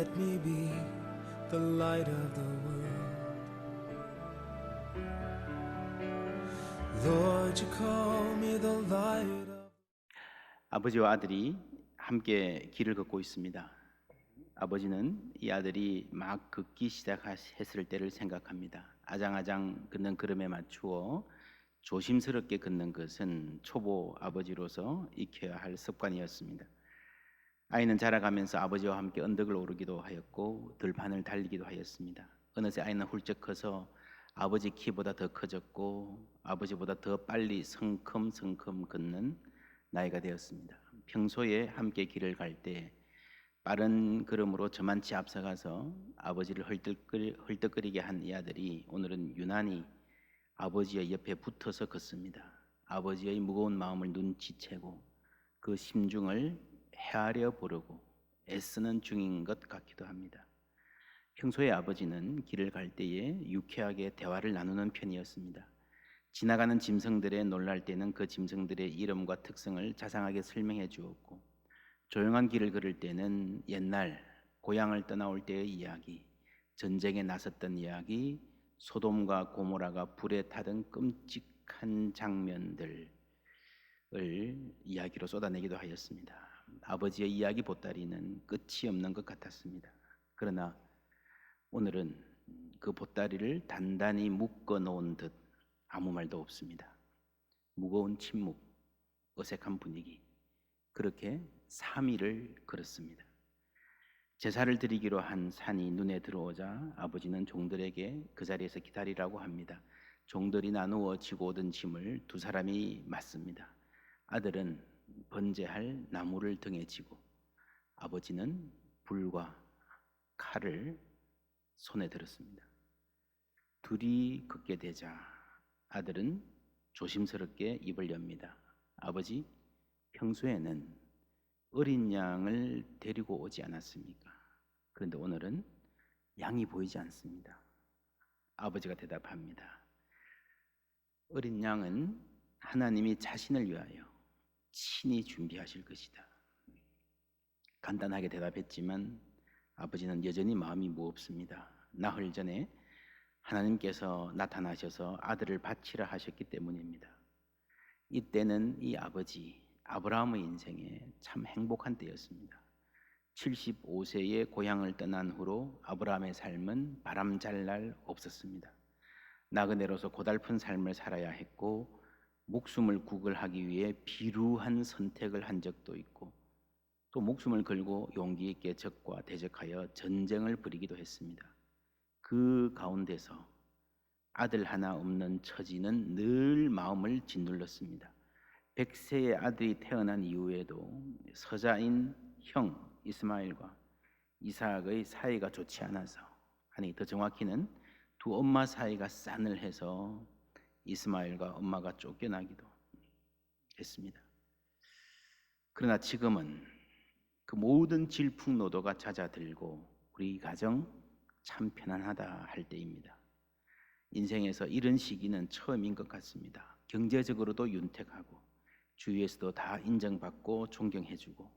Let me be the light of the world. Lord, you call me the light of. 아버지와 아들이 함께 길을 걷고 있습니다. 아버지는 이 아들이 막 걷기 시작했을 때를 생각합니다. 아장아장 걷는 걸음에 맞추어 조심스럽게 걷는 것은 초보 아버지로서 익혀야 할 습관이었습니다. 아이는 자라가면서 아버지와 함께 언덕을 오르기도 하였고 들판을 달리기도 하였습니다. 어느새 아이는 훌쩍 커서 아버지 키보다 더 커졌고 아버지보다 더 빨리 성큼성큼 걷는 나이가 되었습니다. 평소에 함께 길을 갈 때 빠른 걸음으로 저만치 앞서가서 아버지를 헐떡거리게 한 이 아들이 오늘은 유난히 아버지의 옆에 붙어서 걷습니다. 아버지의 무거운 마음을 눈치채고 그 심중을 헤아려 보려고 애쓰는 중인 것 같기도 합니다. 평소에 아버지는 길을 갈 때에 유쾌하게 대화를 나누는 편이었습니다. 지나가는 짐승들에 놀랄 때는 그 짐승들의 이름과 특성을 자상하게 설명해 주었고, 조용한 길을 걸을 때는 옛날 고향을 떠나올 때의 이야기, 전쟁에 나섰던 이야기, 소돔과 고모라가 불에 타던 끔찍한 장면들을 이야기로 쏟아내기도 하였습니다. 아버지의 이야기 보따리는 끝이 없는 것 같았습니다. 그러나 오늘은 그 보따리를 단단히 묶어 놓은 듯 아무 말도 없습니다. 무거운 침묵, 어색한 분위기. 그렇게 3일을 걸었습니다. 제사를 드리기로 한 산이 눈에 들어오자 아버지는 종들에게 그 자리에서 기다리라고 합니다. 종들이 나누어 지고 오던 짐을 두 사람이 맡습니다. 아들은 번제할 나무를 등에 지고 아버지는 불과 칼을 손에 들었습니다. 둘이 걷게 되자 아들은 조심스럽게 입을 엽니다. 아버지, 평소에는 어린 양을 데리고 오지 않았습니까? 그런데 오늘은 양이 보이지 않습니다. 아버지가 대답합니다. 어린 양은 하나님이 자신을 위하여 친히 준비하실 것이다. 간단하게 대답했지만 아버지는 여전히 마음이 무겁습니다. 나흘 전에 하나님께서 나타나셔서 아들을 바치라 하셨기 때문입니다. 이때는 이 아버지 아브라함의 인생에 참 행복한 때였습니다. 75세에 고향을 떠난 후로 아브라함의 삶은 바람잘 날 없었습니다. 나그네로서 고달픈 삶을 살아야 했고 목숨을 구걸하기 위해 비루한 선택을 한 적도 있고 또 목숨을 걸고 용기 있게 적과 대적하여 전쟁을 벌이기도 했습니다. 그 가운데서 아들 하나 없는 처지는 늘 마음을 짓눌렀습니다. 100세의 아들이 태어난 이후에도 서자인 형 이스마엘과 이삭의 사이가 좋지 않아서, 아니 더 정확히는 두 엄마 사이가 싸늘해서 이스마엘과 엄마가 쫓겨나기도 했습니다. 그러나 지금은 그 모든 질풍노도가 잦아들고 우리 가정 참 편안하다 할 때입니다. 인생에서 이런 시기는 처음인 것 같습니다. 경제적으로도 윤택하고 주위에서도 다 인정받고 존경해주고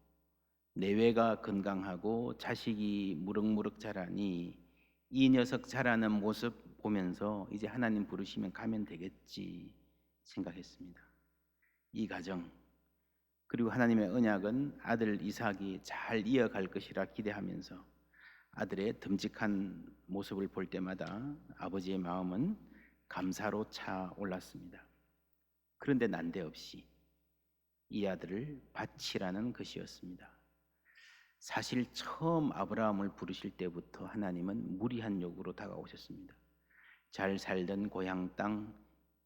내외가 건강하고 자식이 무럭무럭 자라니 이 녀석 자라는 모습 보면서 이제 하나님 부르시면 가면 되겠지 생각했습니다. 이 가정 그리고 하나님의 언약은 아들 이삭이 잘 이어갈 것이라 기대하면서 아들의 듬직한 모습을 볼 때마다 아버지의 마음은 감사로 차올랐습니다. 그런데 난데없이 이 아들을 바치라는 것이었습니다. 사실 처음 아브라함을 부르실 때부터 하나님은 무리한 요구로 다가오셨습니다. 잘 살던 고향 땅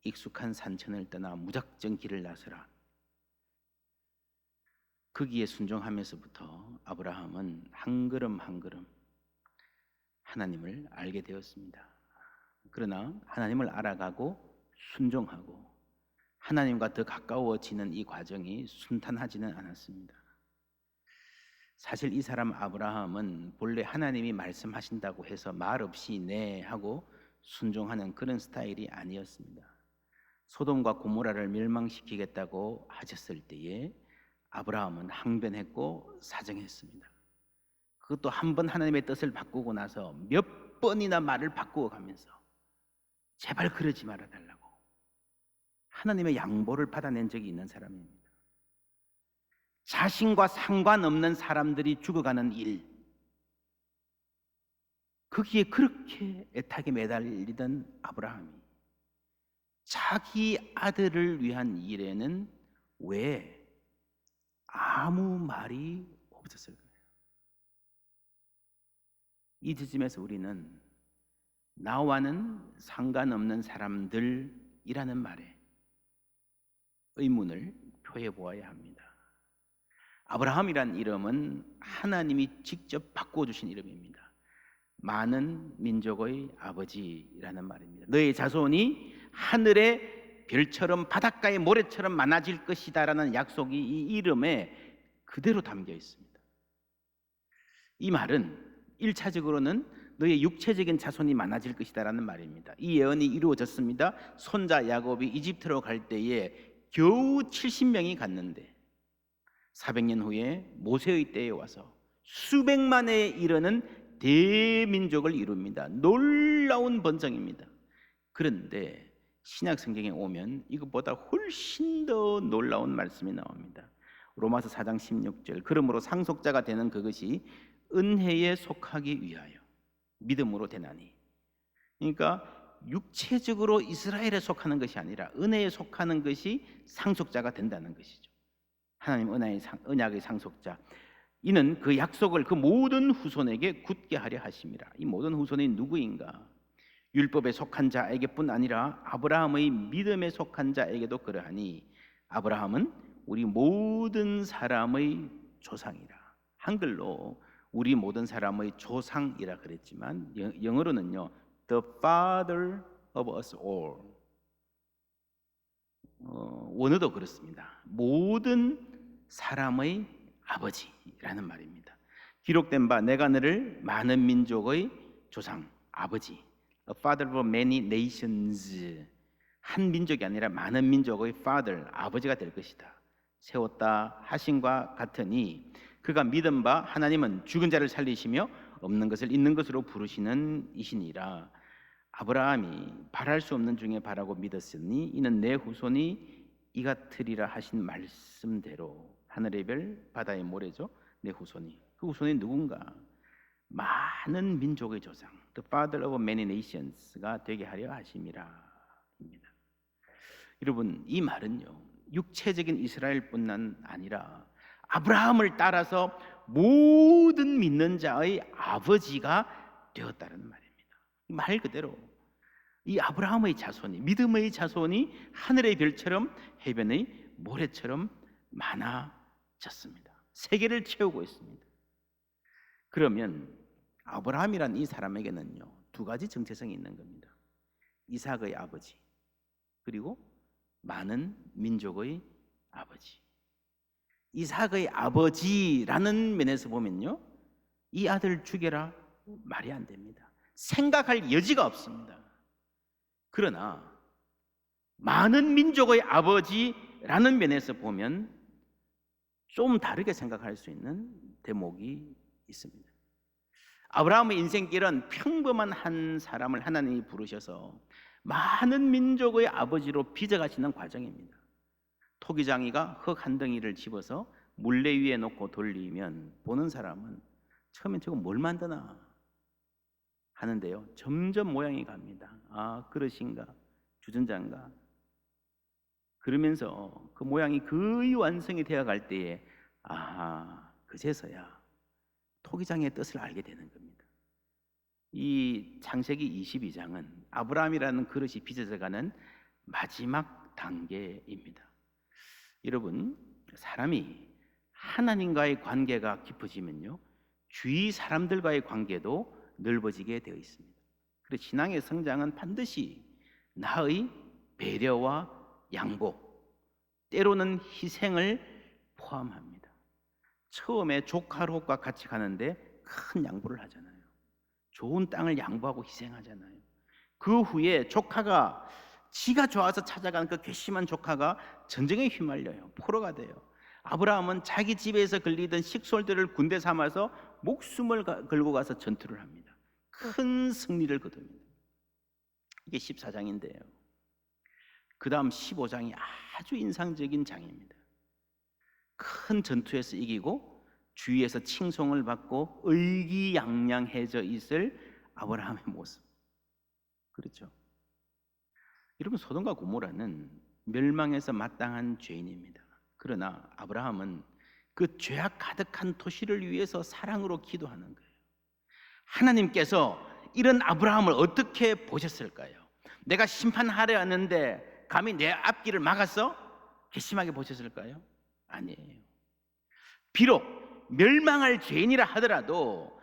익숙한 산천을 떠나 무작정 길을 나서라. 거기에 순종하면서부터 아브라함은 한 걸음 한 걸음 하나님을 알게 되었습니다. 그러나 하나님을 알아가고 순종하고 하나님과 더 가까워지는 이 과정이 순탄하지는 않았습니다. 사실 이 사람 아브라함은 본래 하나님이 말씀하신다고 해서 말없이 네 하고 순종하는 그런 스타일이 아니었습니다. 소돔과 고모라를 멸망시키겠다고 하셨을 때에 아브라함은 항변했고 사정했습니다. 그것도 한 번 하나님의 뜻을 바꾸고 나서 몇 번이나 말을 바꾸어 가면서 제발 그러지 말아 달라고 하나님의 양보를 받아낸 적이 있는 사람입니다. 자신과 상관없는 사람들이 죽어가는 일, 거기에 그렇게 애타게 매달리던 아브라함이 자기 아들을 위한 일에는 왜 아무 말이 없었을 거예요. 이 지점에서 우리는 나와는 상관없는 사람들이라는 말에 의문을 표해 보아야 합니다. 아브라함이란 이름은 하나님이 직접 바꿔주신 이름입니다. 많은 민족의 아버지라는 말입니다. 너의 자손이 하늘의 별처럼 바닷가의 모래처럼 많아질 것이다라는 약속이 이 이름에 그대로 담겨 있습니다. 이 말은 1차적으로는 너의 육체적인 자손이 많아질 것이다라는 말입니다. 이 예언이 이루어졌습니다. 손자 야곱이 이집트로 갈 때에 겨우 70명이 갔는데 400년 후에 모세의 때에 와서 수백만에 이르는 대민족을 이룹니다. 놀라운 번성입니다. 그런데 신약 성경에 오면 이것보다 훨씬 더 놀라운 말씀이 나옵니다. 로마서 4장 16절, 그러므로 상속자가 되는 그것이 은혜에 속하기 위하여 믿음으로 되나니. 그러니까 육체적으로 이스라엘에 속하는 것이 아니라 은혜에 속하는 것이 상속자가 된다는 것이죠. 하나님 언약의 상속자, 이는 그 약속을 그 모든 후손에게 굳게 하려 하심이라. 이 모든 후손이 누구인가? 율법에 속한 자에게뿐 아니라 아브라함의 믿음에 속한 자에게도 그러하니 아브라함은 우리 모든 사람의 조상이라. 한글로 우리 모든 사람의 조상이라 그랬지만 영어로는요 The Father of us all. 원어도 그렇습니다. 모든 사람의 아버지라는 말입니다. 기록된 바 내가 너를 많은 민족의 조상, 아버지, A father of many nations, 한 민족이 아니라 많은 민족의 father, 아버지가 될 것이다 세웠다 하심과 같으니 그가 믿은 바 하나님은 죽은 자를 살리시며 없는 것을 있는 것으로 부르시는 이시니라. 아브라함이 바랄 수 없는 중에 바라고 믿었으니 이는 내 후손이 이 같으리라 하신 말씀대로 하늘의 별 바다의 모래죠. 내 후손이, 그 후손이 누군가? 많은 민족의 조상, The Father of many nations가 되게 하려 하심이라 입니다. 여러분, 이 말은요 육체적인 이스라엘뿐만 아니라 아브라함을 따라서 모든 믿는 자의 아버지가 되었다는 말입니다. 말 그대로 이 아브라함의 자손이, 믿음의 자손이 하늘의 별처럼 해변의 모래처럼 많아졌습니다. 세계를 채우고 있습니다. 그러면 아브라함이란 이 사람에게는요 두 가지 정체성이 있는 겁니다. 이삭의 아버지, 그리고 많은 민족의 아버지. 이삭의 아버지라는 면에서 보면요 이 아들 죽여라 말이 안 됩니다. 생각할 여지가 없습니다. 그러나 많은 민족의 아버지라는 면에서 보면 좀 다르게 생각할 수 있는 대목이 있습니다. 아브라함의 인생길은 평범한 한 사람을 하나님이 부르셔서 많은 민족의 아버지로 빚어가시는 과정입니다. 토기장이가 흙 한 덩이를 집어서 물레 위에 놓고 돌리면 보는 사람은 처음엔 저거 뭘 만드나 하는데요 점점 모양이 갑니다. 아, 그릇인가 주전자인가, 그러면서 그 모양이 거의 완성이 되어 갈 때에 아, 그제서야 토기장의 뜻을 알게 되는 겁니다. 이 창세기 22장은 아브라함이라는 그릇이 빚어져 가는 마지막 단계입니다. 여러분, 사람이 하나님과의 관계가 깊어지면요 주위 사람들과의 관계도 넓어지게 되어 있습니다. 그래서 신앙의 성장은 반드시 나의 배려와 양보, 때로는 희생을 포함합니다. 처음에 조카롯과 같이 가는데 큰 양보를 하잖아요. 좋은 땅을 양보하고 희생하잖아요. 그 후에 조카가 지가 좋아서 찾아간 그 괘씸한 조카가 전쟁에 휘말려요. 포로가 돼요. 아브라함은 자기 집에서 걸리던 식솔들을 군대 삼아서 목숨을 걸고 가서 전투를 합니다. 큰 승리를 거둡니다. 이게 14장인데요. 그 다음 15장이 아주 인상적인 장입니다. 큰 전투에서 이기고 주위에서 칭송을 받고 의기양양해져 있을 아브라함의 모습. 그렇죠? 여러분, 소돔과 고모라는 멸망에서 마땅한 죄인입니다. 그러나 아브라함은 그 죄악 가득한 도시를 위해서 사랑으로 기도하는 거예요. 하나님께서 이런 아브라함을 어떻게 보셨을까요? 내가 심판하려 하는데 감히 내 앞길을 막았어? 괘씸하게 보셨을까요? 아니에요. 비록 멸망할 죄인이라 하더라도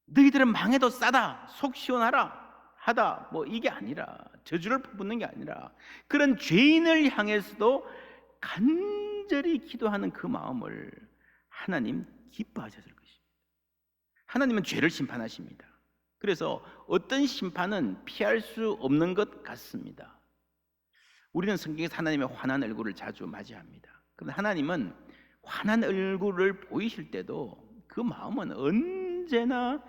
너희들은 망해도 싸다, 속 시원하라 하다, 뭐 이게 아니라, 저주를 퍼붓는 게 아니라 그런 죄인을 향해서도 간절히 기도하는 그 마음을 하나님 기뻐하셨을 것입니다. 하나님은 죄를 심판하십니다. 그래서 어떤 심판은 피할 수 없는 것 같습니다. 우리는 성경에서 하나님의 환한 얼굴을 자주 맞이합니다. 그런데 하나님은 환한 얼굴을 보이실 때도 그 마음은 언제나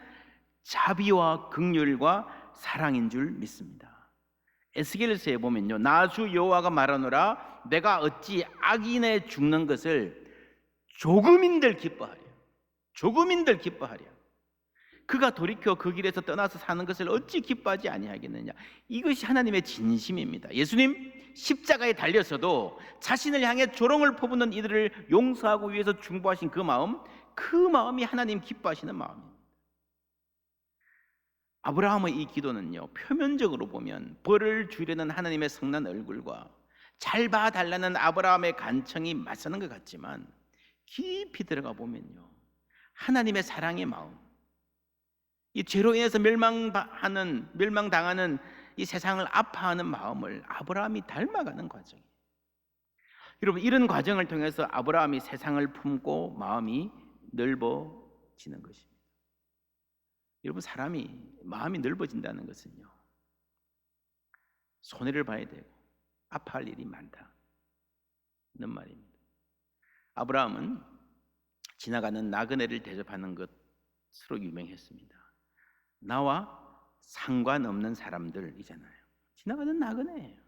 자비와 긍휼과 사랑인 줄 믿습니다. 에스겔서에 보면요, 나주 여호와가 말하노라 내가 어찌 악인의 죽는 것을 조금인들 기뻐하랴. 조금인들 하랴. 그가 돌이켜 그 길에서 떠나서 사는 것을 어찌 기뻐하지 아니하겠느냐. 이것이 하나님의 진심입니다. 예수님 십자가에 달려서도 자신을 향해 조롱을 퍼붓는 이들을 용서하고 위해서 중보하신 그 마음이 하나님 기뻐하시는 마음입니다. 아브라함의 이 기도는요, 표면적으로 보면 벌을 주려는 하나님의 성난 얼굴과 잘 봐달라는 아브라함의 간청이 맞서는 것 같지만 깊이 들어가 보면요, 하나님의 사랑의 마음, 이 죄로 인해서 멸망당하는 이 세상을 아파하는 마음을 아브라함이 닮아가는 과정이에요. 여러분, 이런 과정을 통해서 아브라함이 세상을 품고 마음이 넓어지는 것입니다. 여러분, 사람이 마음이 넓어진다는 것은요, 손해를 봐야 되고 아파할 일이 많다는 말입니다. 아브라함은 지나가는 나그네를 대접하는 것으로 유명했습니다. 나와 상관없는 사람들이잖아요. 지나가는 나그네예요.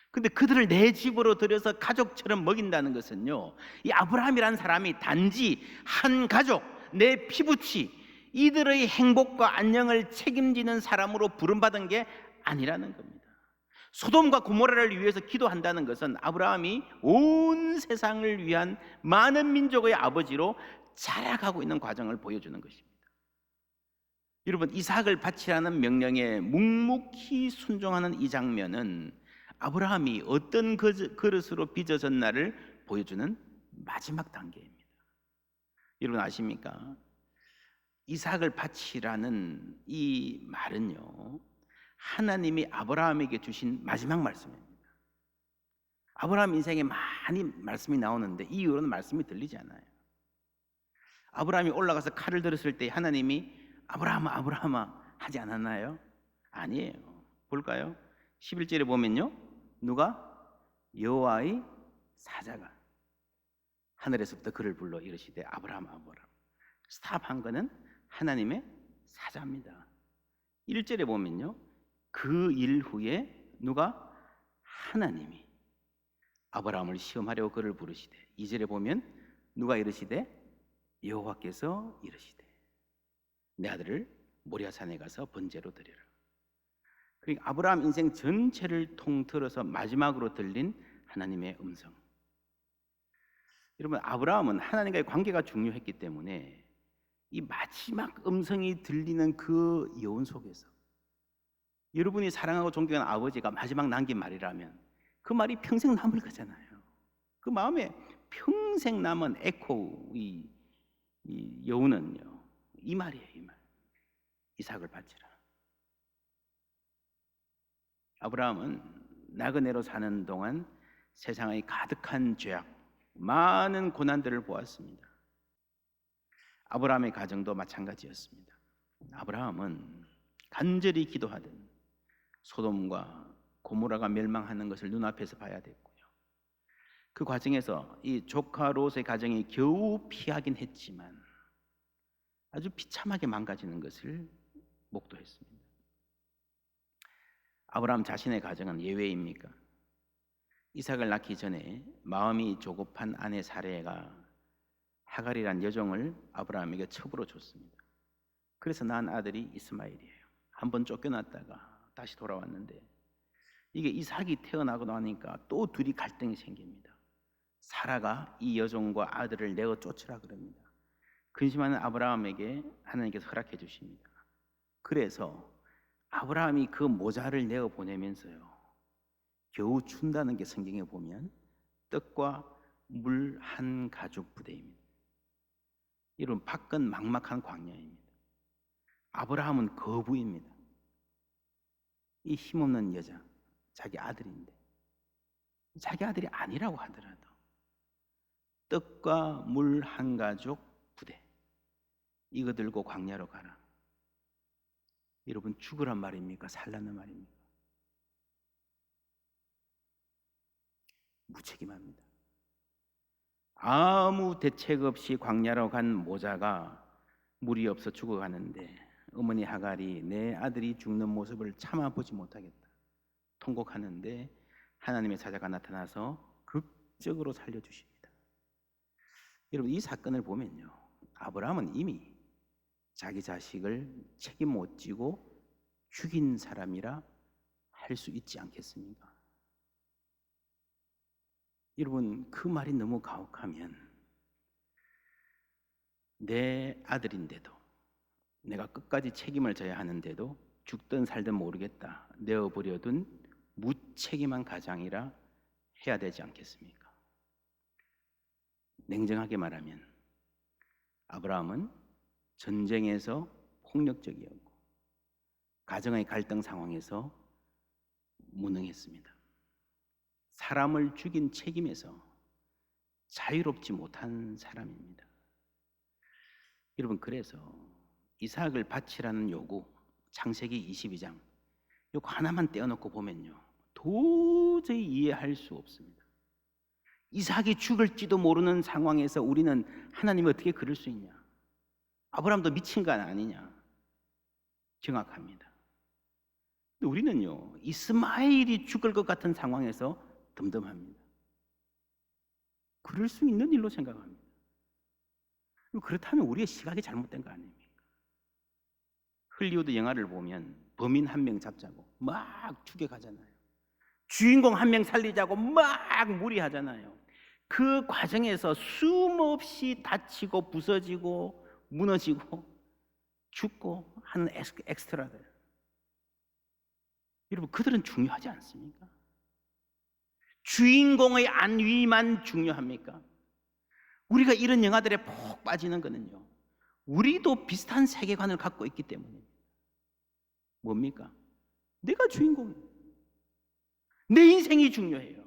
근데 그들을 내 집으로 들여서 가족처럼 먹인다는 것은요, 이 아브라함이라는 사람이 단지 한 가족, 내 피부치, 이들의 행복과 안녕을 책임지는 사람으로 부름받은 게 아니라는 겁니다. 소돔과 고모라를 위해서 기도한다는 것은 아브라함이 온 세상을 위한 많은 민족의 아버지로 자라가고 있는 과정을 보여주는 것입니다. 여러분, 이삭을 바치라는 명령에 묵묵히 순종하는 이 장면은 아브라함이 어떤 그릇으로 빚어졌나를 보여주는 마지막 단계입니다. 여러분 아십니까? 이삭을 바치라는 이 말은요, 하나님이 아브라함에게 주신 마지막 말씀입니다. 아브라함 인생에 많이 말씀이 나오는데 이 이후로는 말씀이 들리지 않아요. 아브라함이 올라가서 칼을 들었을 때 하나님이 아브라함아 아브라함아 하지 않았나요? 아니에요. 볼까요? 11절에 보면요, 누가? 여호와의 사자가 하늘에서부터 그를 불러 이르시되 아브라함 아브라함. 스탑한 거는 하나님의 사자입니다. 1절에 보면요, 그 일 후에 누가? 하나님이 아브라함을 시험하려고 그를 부르시되, 2절에 보면 누가 이르시되? 여호와께서 이르시되 내 아들을 모리아산에 가서 번제로 드리라. 그러니까 아브라함 인생 전체를 통틀어서 마지막으로 들린 하나님의 음성. 여러분, 아브라함은 하나님과의 관계가 중요했기 때문에 이 마지막 음성이 들리는 그 여운 속에서 여러분이 사랑하고 존경하는 아버지가 마지막 남긴 말이라면 그 말이 평생 남을 거잖아요. 그 마음에 평생 남은 에코, 이 여운은요, 이 말이에요. 이 말. 이삭을 바치라. 아브라함은 나그네로 사는 동안 세상의 가득한 죄악, 많은 고난들을 보았습니다. 아브라함의 가정도 마찬가지였습니다. 아브라함은 간절히 기도하던 소돔과 고모라가 멸망하는 것을 눈앞에서 봐야 됐고요. 그 과정에서 이 조카 롯의 가정이 겨우 피하긴 했지만 아주 비참하게 망가지는 것을 목도했습니다. 아브라함 자신의 가정은 예외입니까? 이삭을 낳기 전에 마음이 조급한 아내 사레가 하갈이란 여종을 아브라함에게 첩으로 줬습니다. 그래서 낳은 아들이 이스마엘이에요. 한번 쫓겨났다가 다시 돌아왔는데 이게 이삭이 태어나고 나니까 또 둘이 갈등이 생깁니다. 사라가 이 여종과 아들을 내어 쫓으라 그럽니다. 근심하는 아브라함에게 하나님께서 허락해 주십니다. 그래서 아브라함이 그 모자를 내어 보내면서요, 겨우 준다는 게 성경에 보면 떡과 물 한 가죽 부대입니다. 이런 밖은 막막한 광야입니다. 아브라함은 거부입니다. 이 힘없는 여자, 자기 아들인데, 자기 아들이 아니라고 하더라도 떡과 물 한 가죽 부대, 이거 들고 광야로 가라. 여러분, 죽으란 말입니까? 살라는 말입니까? 무책임합니다. 아무 대책 없이 광야로 간 모자가 물이 없어 죽어가는데 어머니 하갈이 내 아들이 죽는 모습을 참아보지 못하겠다 통곡하는데 하나님의 사자가 나타나서 극적으로 살려주십니다. 여러분, 이 사건을 보면요, 아브라함은 이미 자기 자식을 책임 못 지고 죽인 사람이라 할 수 있지 않겠습니까? 여러분, 그 말이 너무 가혹하면 내 아들인데도, 내가 끝까지 책임을 져야 하는데도 죽든 살든 모르겠다 내어버려둔 무책임한 가장이라 해야 되지 않겠습니까? 냉정하게 말하면 아브라함은 전쟁에서 폭력적이었고 가정의 갈등 상황에서 무능했습니다. 사람을 죽인 책임에서 자유롭지 못한 사람입니다. 여러분, 그래서 이삭을 바치라는 요구, 창세기 22장 요거 하나만 떼어놓고 보면요, 도저히 이해할 수 없습니다. 이삭이 죽을지도 모르는 상황에서 우리는 하나님이 어떻게 그럴 수 있냐? 아브라함도 미친 거 아니냐? 정확합니다. 근데 우리는요, 이스마엘이 죽을 것 같은 상황에서 덤덤합니다. 그럴 수 있는 일로 생각합니다. 그렇다면 우리의 시각이 잘못된 거 아닙니까? 헐리우드 영화를 보면 범인 한 명 잡자고 막 죽여가잖아요. 주인공 한 명 살리자고 막 무리하잖아요. 그 과정에서 숨없이 다치고 부서지고 무너지고 죽고 하는 엑스트라들, 여러분, 그들은 중요하지 않습니까? 주인공의 안위만 중요합니까? 우리가 이런 영화들에 푹 빠지는 거는요, 우리도 비슷한 세계관을 갖고 있기 때문입니다. 뭡니까? 내가 주인공이에요. 내 인생이 중요해요.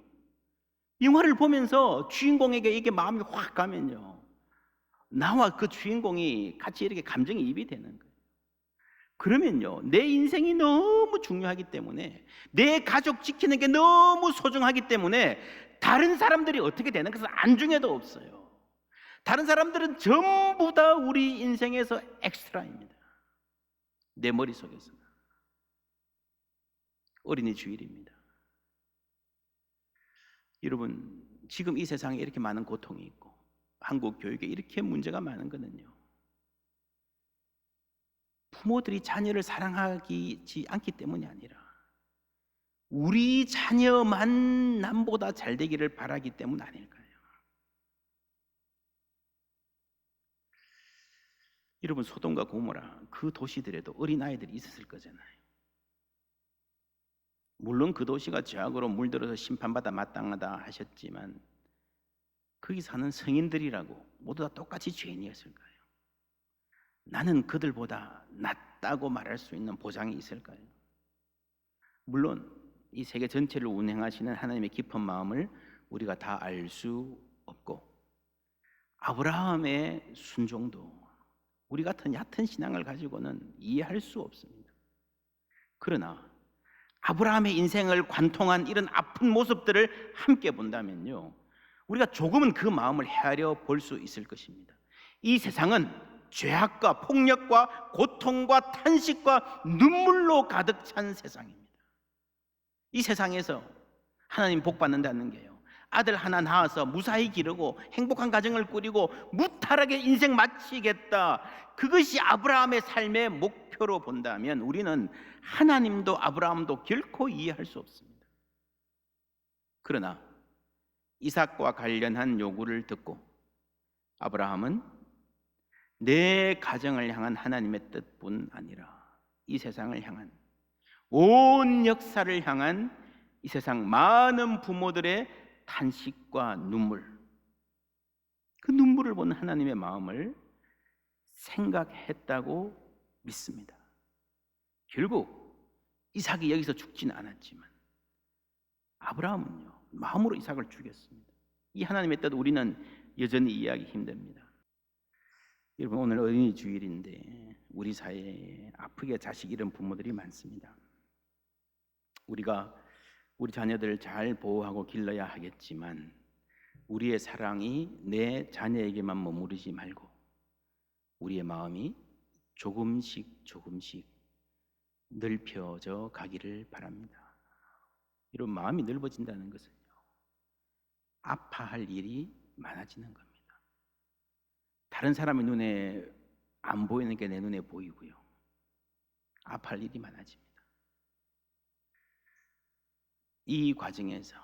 영화를 보면서 주인공에게 이게 마음이 확 가면요, 나와 그 주인공이 같이 이렇게 감정이입이 되는 거예요. 그러면요, 내 인생이 너무 중요하기 때문에, 내 가족 지키는 게 너무 소중하기 때문에 다른 사람들이 어떻게 되는 것은 안중에도 없어요. 다른 사람들은 전부 다 우리 인생에서 엑스트라입니다. 내 머릿속에서. 어린이 주일입니다. 여러분, 지금 이 세상에 이렇게 많은 고통이 있고 한국 교육에 이렇게 문제가 많은 거는요, 부모들이 자녀를 사랑하지 않기 때문이 아니라 우리 자녀만 남보다 잘 되기를 바라기 때문 아닐까요? 여러분, 소돔과 고모라 그 도시들에도 어린아이들이 있었을 거잖아요. 물론 그 도시가 죄악으로 물들어서 심판받아 마땅하다 하셨지만 거기 사는 성인들이라고 모두 다 똑같이 죄인이었을까요? 나는 그들보다 낫다고 말할 수 있는 보장이 있을까요? 물론 이 세계 전체를 운행하시는 하나님의 깊은 마음을 우리가 다 알 수 없고 아브라함의 순종도 우리 같은 얕은 신앙을 가지고는 이해할 수 없습니다. 그러나 아브라함의 인생을 관통한 이런 아픈 모습들을 함께 본다면요, 우리가 조금은 그 마음을 헤아려 볼 수 있을 것입니다. 이 세상은 죄악과 폭력과 고통과 탄식과 눈물로 가득 찬 세상입니다. 이 세상에서 하나님 복 받는다는 게요, 아들 하나 낳아서 무사히 기르고 행복한 가정을 꾸리고 무탈하게 인생 마치겠다, 그것이 아브라함의 삶의 목표로 본다면 우리는 하나님도 아브라함도 결코 이해할 수 없습니다. 그러나 이삭과 관련한 요구를 듣고 아브라함은 내 가정을 향한 하나님의 뜻뿐 아니라 이 세상을 향한, 온 역사를 향한 이 세상 많은 부모들의 탄식과 눈물, 그 눈물을 보는 하나님의 마음을 생각했다고 믿습니다. 결국 이삭이 여기서 죽지는 않았지만 아브라함은요, 마음으로 이삭을 죽였습니다. 이 하나님의 뜻 우리는 여전히 이해하기 힘듭니다. 여러분, 오늘 어린이 주일인데 우리 사회에 아프게 자식 잃은 부모들이 많습니다. 우리가 우리 자녀들을 잘 보호하고 길러야 하겠지만 우리의 사랑이 내 자녀에게만 머무르지 말고 우리의 마음이 조금씩 넓혀져 가기를 바랍니다. 이런 마음이 넓어진다는 것은요, 아파할 일이 많아지는 겁니다. 다른 사람의 눈에 안 보이는 게 내 눈에 보이고요, 아파할 일이 많아집니다. 이 과정에서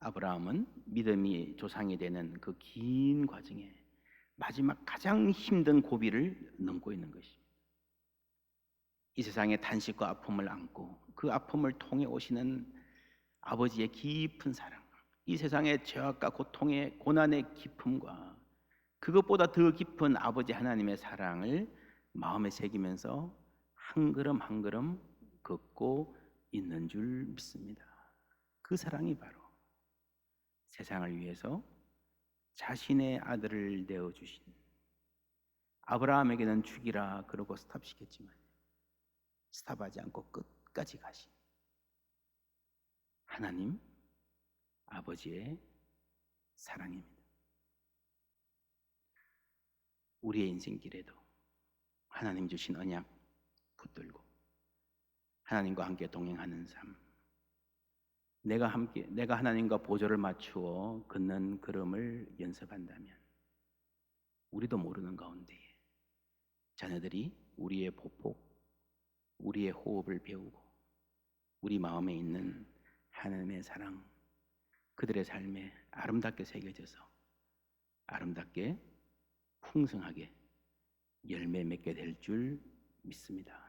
아브라함은 믿음이 조상이 되는 그 긴 과정에 마지막 가장 힘든 고비를 넘고 있는 것입니다. 이 세상의 탄식과 아픔을 안고 그 아픔을 통해 오시는 아버지의 깊은 사랑, 이 세상의 죄악과 고통의 고난의 깊음과 그것보다 더 깊은 아버지 하나님의 사랑을 마음에 새기면서 한 걸음 한 걸음 걷고 있는 줄 믿습니다. 그 사랑이 바로 세상을 위해서 자신의 아들을 내어주신, 아브라함에게는 죽이라 그러고 스탑시켰지만 스탑하지 않고 끝까지 가신 하나님 아버지의 사랑입니다. 우리의 인생길에도 하나님 주신 언약 붙들고 하나님과 함께 동행하는 삶, 내가 하나님과 보조를 맞추어 걷는 걸음을 연습한다면 우리도 모르는 가운데에 자녀들이 우리의 보폭, 우리의 호흡을 배우고 우리 마음에 있는 하나님의 사랑, 그들의 삶에 아름답게 새겨져서 아름답게 풍성하게 열매 맺게 될 줄 믿습니다.